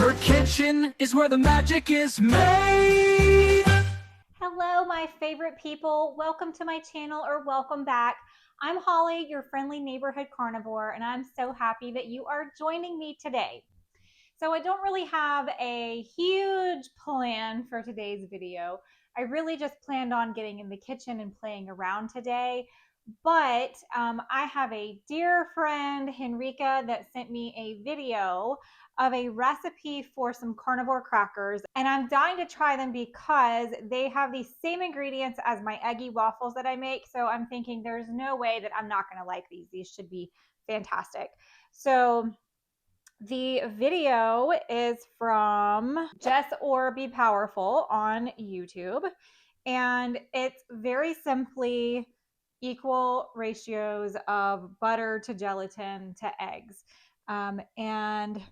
Her kitchen is where the magic is made. Hello, my favorite people. Welcome to my channel, or welcome back. I'm Holly, your friendly neighborhood carnivore, and I'm so happy that you are joining me today. So I don't really have a huge plan for today's video. I really just planned on getting in the kitchen and playing around today. But I have a dear friend, Henrika, that sent me a video of a recipe for some carnivore crackers. And I'm dying to try them because they have the same ingredients as my eggy waffles that I make. So I'm thinking there's no way that I'm not going to like these. These should be fantastic. So the video is from Jess or Be Powerful on YouTube. And it's very simply equal ratios of butter to gelatin to eggs. And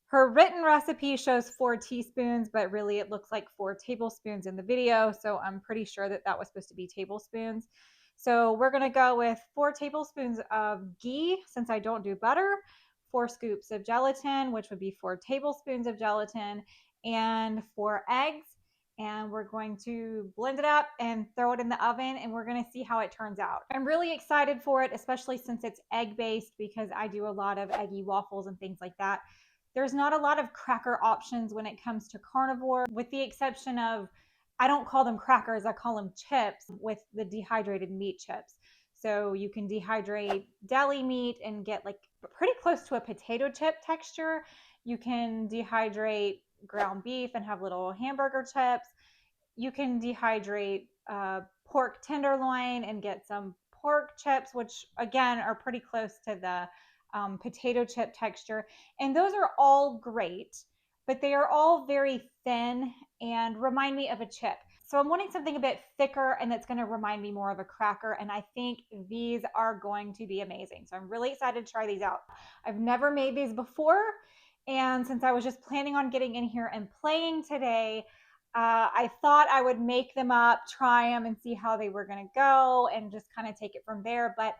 her written recipe shows 4 teaspoons, but really it looks like 4 tablespoons in the video. So I'm pretty sure that that was supposed to be tablespoons. So we're going to go with 4 tablespoons of ghee, since I don't do butter, 4 scoops of gelatin, which would be 4 tablespoons of gelatin, and 4 eggs. And we're going to blend it up and throw it in the oven, and we're going to see how it turns out. I'm really excited for it, especially since it's egg-based, because I do a lot of eggy waffles and things like that. There's not a lot of cracker options when it comes to carnivore, with the exception of, I don't call them crackers, I call them chips, with the dehydrated meat chips. So you can dehydrate deli meat and get like pretty close to a potato chip texture. You can dehydrate ground beef and have little hamburger chips. You can dehydrate pork tenderloin and get some pork chips, which again are pretty close to the potato chip texture. And those are all great, but they are all very thin and remind me of a chip. So I'm wanting something a bit thicker and that's going to remind me more of a cracker. And I think these are going to be amazing. So I'm really excited to try these out. I've never made these before. And since I was just planning on getting in here and playing today, I thought I would make them up, try them, and see how they were going to go and just kind of take it from there. But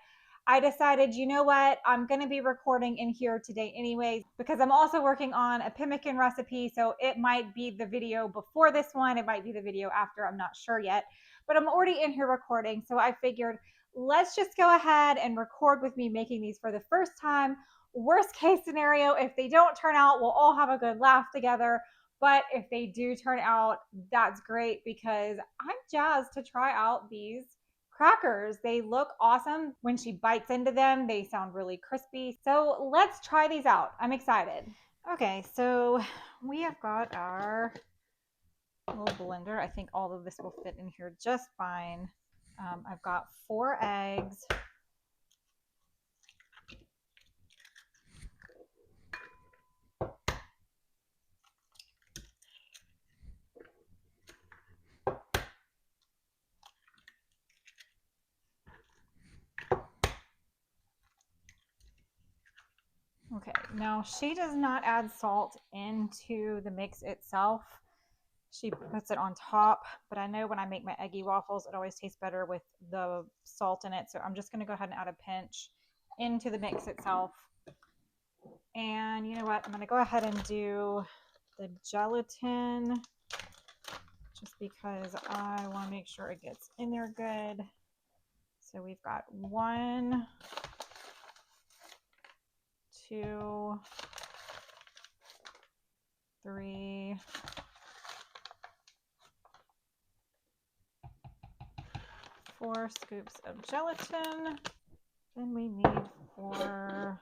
I decided, you know what, I'm going to be recording in here today anyways, because I'm also working on a pemmican recipe. So it might be the video before this one. It might be the video after. I'm not sure yet, but I'm already in here recording. So I figured, let's just go ahead and record with me making these for the first time. Worst case scenario, if they don't turn out, we'll all have a good laugh together. But if they do turn out, that's great, because I'm jazzed to try out these crackers. They look awesome. When she bites into them, they sound really crispy. So let's try these out. I'm excited. Okay, so we have got our little blender. I think all of this will fit in here just fine. I've got 4 eggs. Okay, now she does not add salt into the mix itself. She puts it on top, but I know when I make my eggy waffles, it always tastes better with the salt in it. So I'm just going to go ahead and add a pinch into the mix itself. And you know what? I'm going to go ahead and do the gelatin just because I want to make sure it gets in there good. So we've got 1, 2, 3, 4 scoops of gelatin. Then we need 4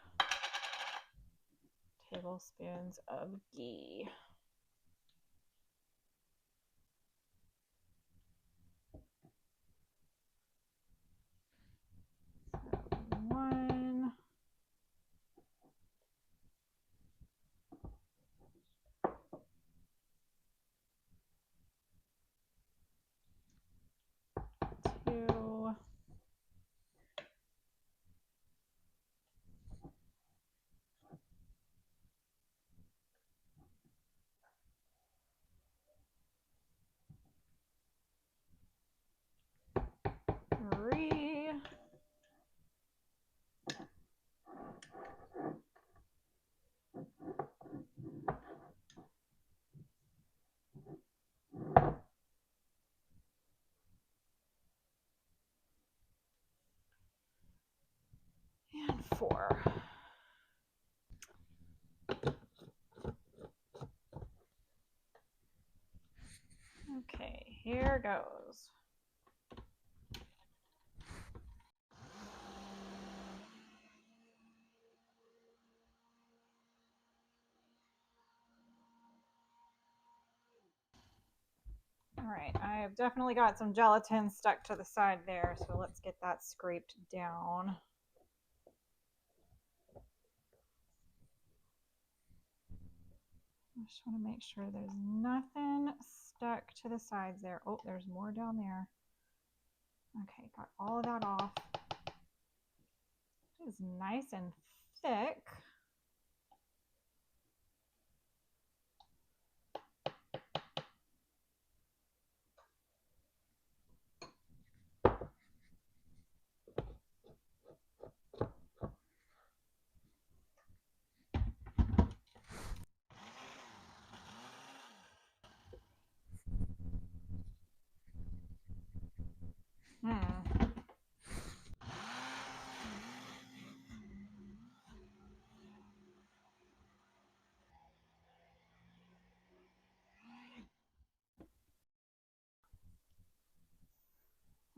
tablespoons of ghee. So 1, 2, 3, 4. Okay, here goes. All right, I have definitely got some gelatin stuck to the side there, so let's get that scraped down. I just want to make sure there's nothing stuck to the sides there. Oh, there's more down there. Okay, got all of that off. It is nice and thick.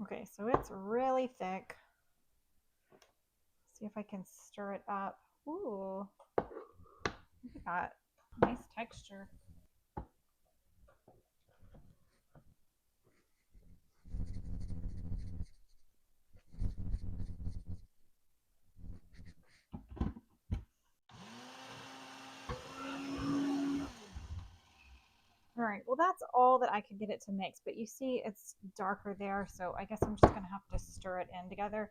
Okay, so it's really thick. See if I can stir it up. Ooh, look at that. Nice texture. All right, well, that's all that I could get it to mix, but you see it's darker there, so I guess I'm just going to have to stir it in together.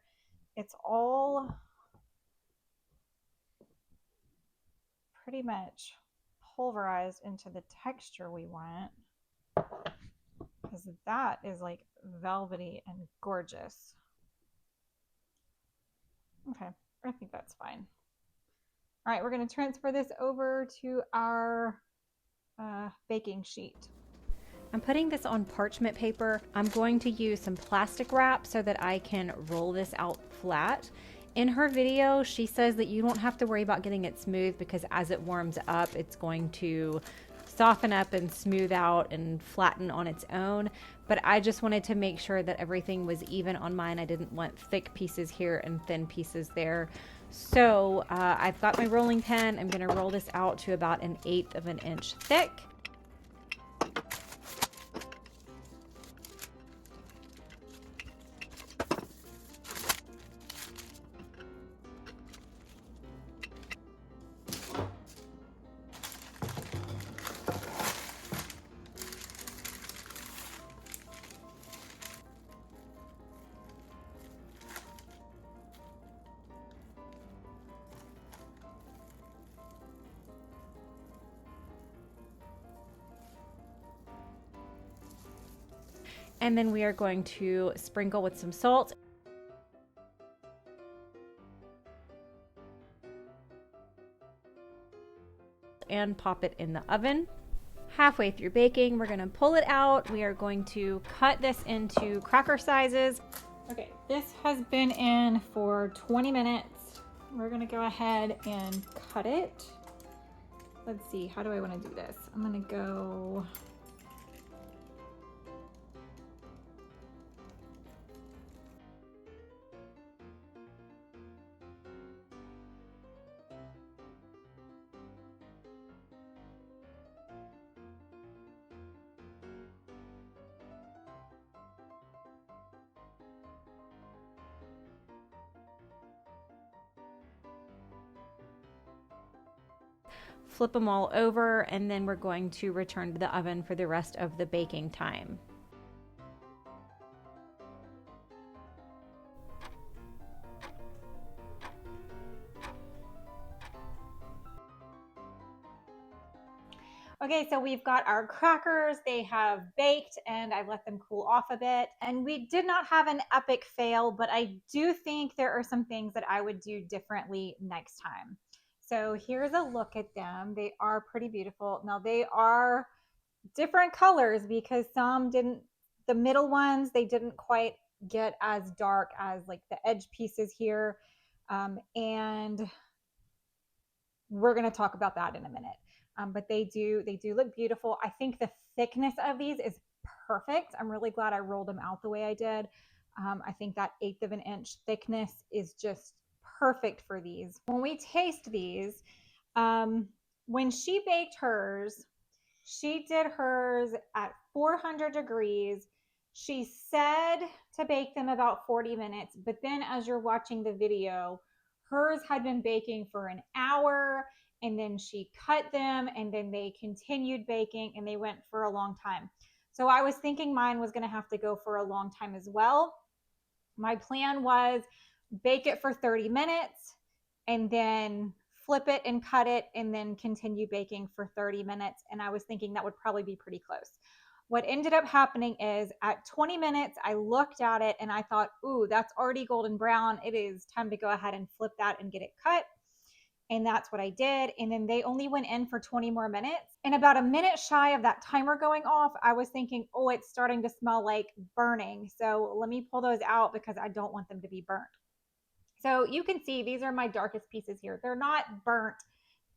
It's all pretty much pulverized into the texture we want, because that is like velvety and gorgeous. Okay, I think that's fine. All right, we're going to transfer this over to our baking sheet. I'm putting this on parchment paper. I'm going to use some plastic wrap so that I can roll this out flat. In her video, she says that you don't have to worry about getting it smooth because as it warms up, it's going to soften up and smooth out and flatten on its own. But I just wanted to make sure that everything was even on mine. I didn't want thick pieces here and thin pieces there. So I've got my rolling pin. I'm going to roll this out to about 1/8 of an inch thick. And then we are going to sprinkle with some salt. And pop it in the oven. Halfway through baking, we're going to pull it out. We are going to cut this into cracker sizes. Okay, this has been in for 20 minutes. We're going to go ahead and cut it. Let's see, how do I want to do this? I'm going to go... flip them all over, and then we're going to return to the oven for the rest of the baking time. Okay, so we've got our crackers. They have baked and I've let them cool off a bit. And we did not have an epic fail, but I do think there are some things that I would do differently next time. So here's a look at them. They are pretty beautiful. Now they are different colors because some didn't, the middle ones, they didn't quite get as dark as like the edge pieces here. And we're going to talk about that in a minute. But they do look beautiful. I think the thickness of these is perfect. I'm really glad I rolled them out the way I did. I think that 1/8 of an inch thickness is just perfect for these. When we taste these, when she baked hers, she did hers at 400 degrees. She said to bake them about 40 minutes, but then as you're watching the video, hers had been baking for an hour, and then she cut them, and then they continued baking, and they went for a long time. So I was thinking mine was going to have to go for a long time as well. My plan was bake it for 30 minutes and then flip it and cut it and then continue baking for 30 minutes. And I was thinking that would probably be pretty close. What ended up happening is at 20 minutes, I looked at it and I thought, ooh, that's already golden brown. It is time to go ahead and flip that and get it cut. And that's what I did. And then they only went in for 20 more minutes. And about a minute shy of that timer going off, I was thinking, oh, it's starting to smell like burning. So let me pull those out because I don't want them to be burnt. So you can see these are my darkest pieces here. They're not burnt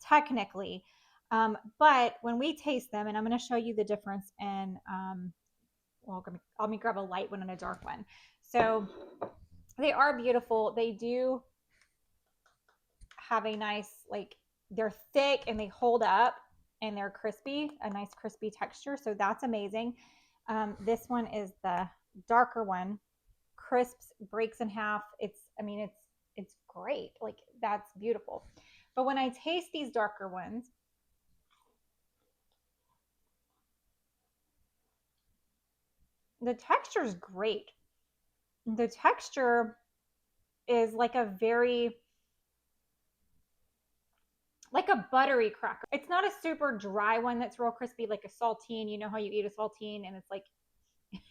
technically, but when we taste them, and I'm going to show you the difference in, well, let me grab a light one and a dark one. So they are beautiful. They do have a nice, like, they're thick and they hold up and they're crispy, a nice crispy texture. So that's amazing. This one is the darker one. Crisps, breaks in half. It's great. Like, that's beautiful. But when I taste these darker ones, the texture is great. The texture is like a buttery cracker. It's not a super dry one that's real crispy, like a saltine. You know how you eat a saltine and it's like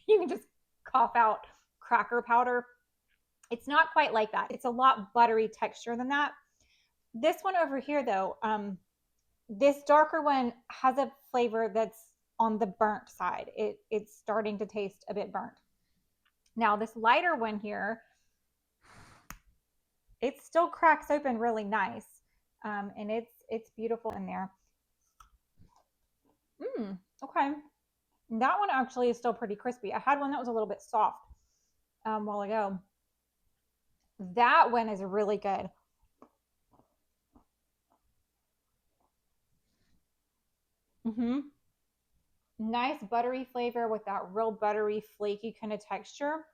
you can just cough out cracker powder. It's not quite like that. It's a lot buttery texture than that. This one over here, though, this darker one has a flavor that's on the burnt side. It's starting to taste a bit burnt. Now, this lighter one here, it still cracks open really nice, and it's beautiful in there. Okay. That one actually is still pretty crispy. I had one that was a little bit soft a while ago. That one is really good. Nice buttery flavor with that real buttery, flaky kind of texture.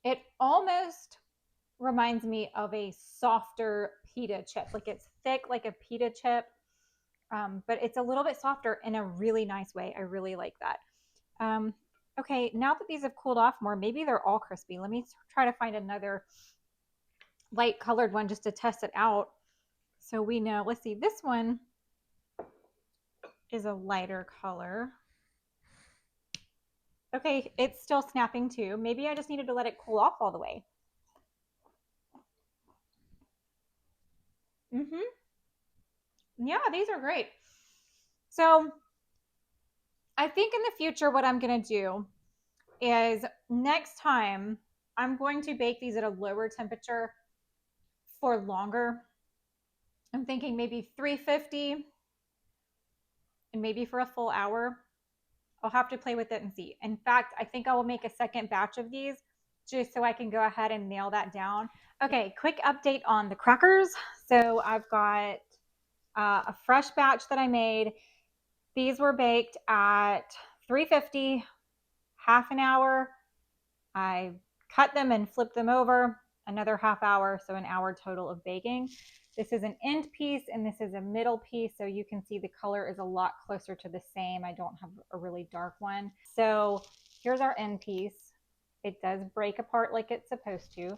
It almost reminds me of a softer pita chip. Like, it's thick like a pita chip, but it's a little bit softer in a really nice way. I really like that. Okay, now that these have cooled off more, maybe they're all crispy. Let me try to find another light colored one just to test it out so we know. Let's see, this one is a lighter color. Okay, it's still snapping too. Maybe I just needed to let it cool off all the way. Yeah, these are great. So I think in the future, what I'm going to do is next time I'm going to bake these at a lower temperature for longer. I'm thinking maybe 350 and maybe for a full hour. I'll have to play with it and see. In fact, I think I will make a second batch of these just so I can go ahead and nail that down. Okay, quick update on the crackers. So I've got a fresh batch that I made. These were baked at 350, half an hour. I cut them and flipped them over, another half hour, so an hour total of baking. This is an end piece and this is a middle piece, so you can see the color is a lot closer to the same. I don't have a really dark one. So here's our end piece. It does break apart like it's supposed to.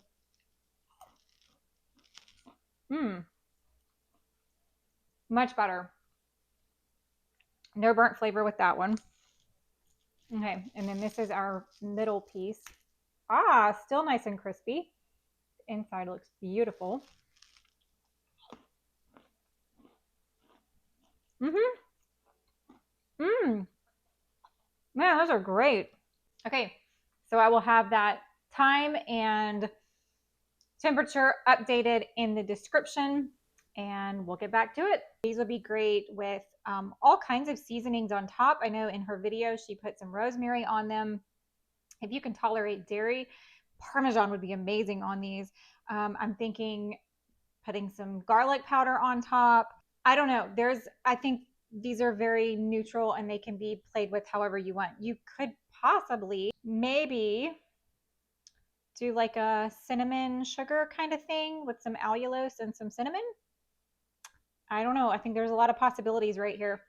Much better. No burnt flavor with that one. Okay, and then this is our middle piece. Still nice and crispy. Inside looks beautiful. Man, those are great. Okay, so I will have that time and temperature updated in the description, and we'll get back to it. These would be great with all kinds of seasonings on top. I know in her video she put some rosemary on them. If you can tolerate dairy, Parmesan would be amazing on these. I'm thinking putting some garlic powder on top. I don't know. I think these are very neutral and they can be played with however you want. You could possibly maybe do like a cinnamon sugar kind of thing with some allulose and some cinnamon. I don't know. I think there's a lot of possibilities right here.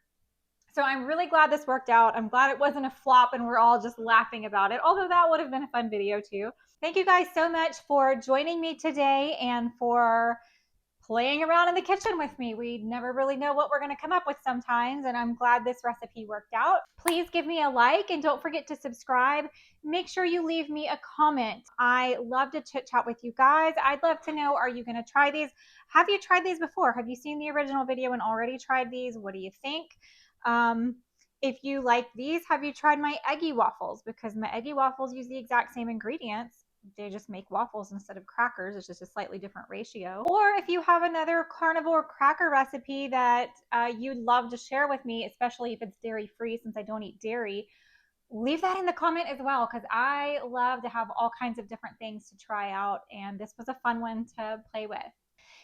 So I'm really glad this worked out. I'm glad it wasn't a flop and we're all just laughing about it, although that would have been a fun video too. Thank you guys so much for joining me today and for playing around in the kitchen with me. We never really know what we're going to come up with sometimes, and I'm glad this recipe worked out. Please give me a like and don't forget to subscribe. Make sure you leave me a comment. I love to chit chat with you guys. I'd love to know, are you going to try these? Have you tried these before? Have you seen the original video and already tried these? What do you think? If you like these, have you tried my eggy waffles? Because my eggy waffles use the exact same ingredients. They just make waffles instead of crackers. It's just a slightly different ratio. Or if you have another carnivore cracker recipe that you'd love to share with me, especially if it's dairy free, since I don't eat dairy, leave that in the comment as well, because I love to have all kinds of different things to try out, and this was a fun one to play with.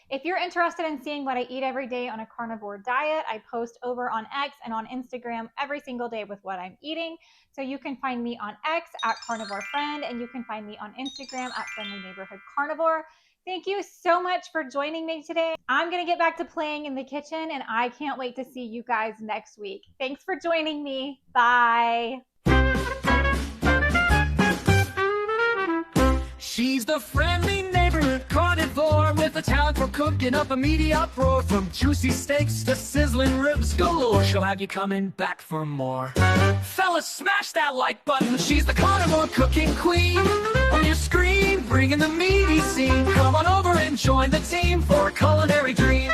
If you're interested in seeing what I eat every day on a carnivore diet, I post over on X and on Instagram every single day with what I'm eating. So you can find me on X at Carnivore Friend, and you can find me on Instagram at Friendly Neighborhood Carnivore. Thank you so much for joining me today. I'm going to get back to playing in the kitchen, and I can't wait to see you guys next week. Thanks for joining me. Bye. She's the friendly neighborhood carnivore with a talent for cooking up a meaty uproar. From juicy steaks to sizzling ribs galore, she'll have you coming back for more. Fellas, smash that like button. She's the carnivore cooking queen. On your screen, bringing the meaty scene. Come on over and join the team for a culinary dream.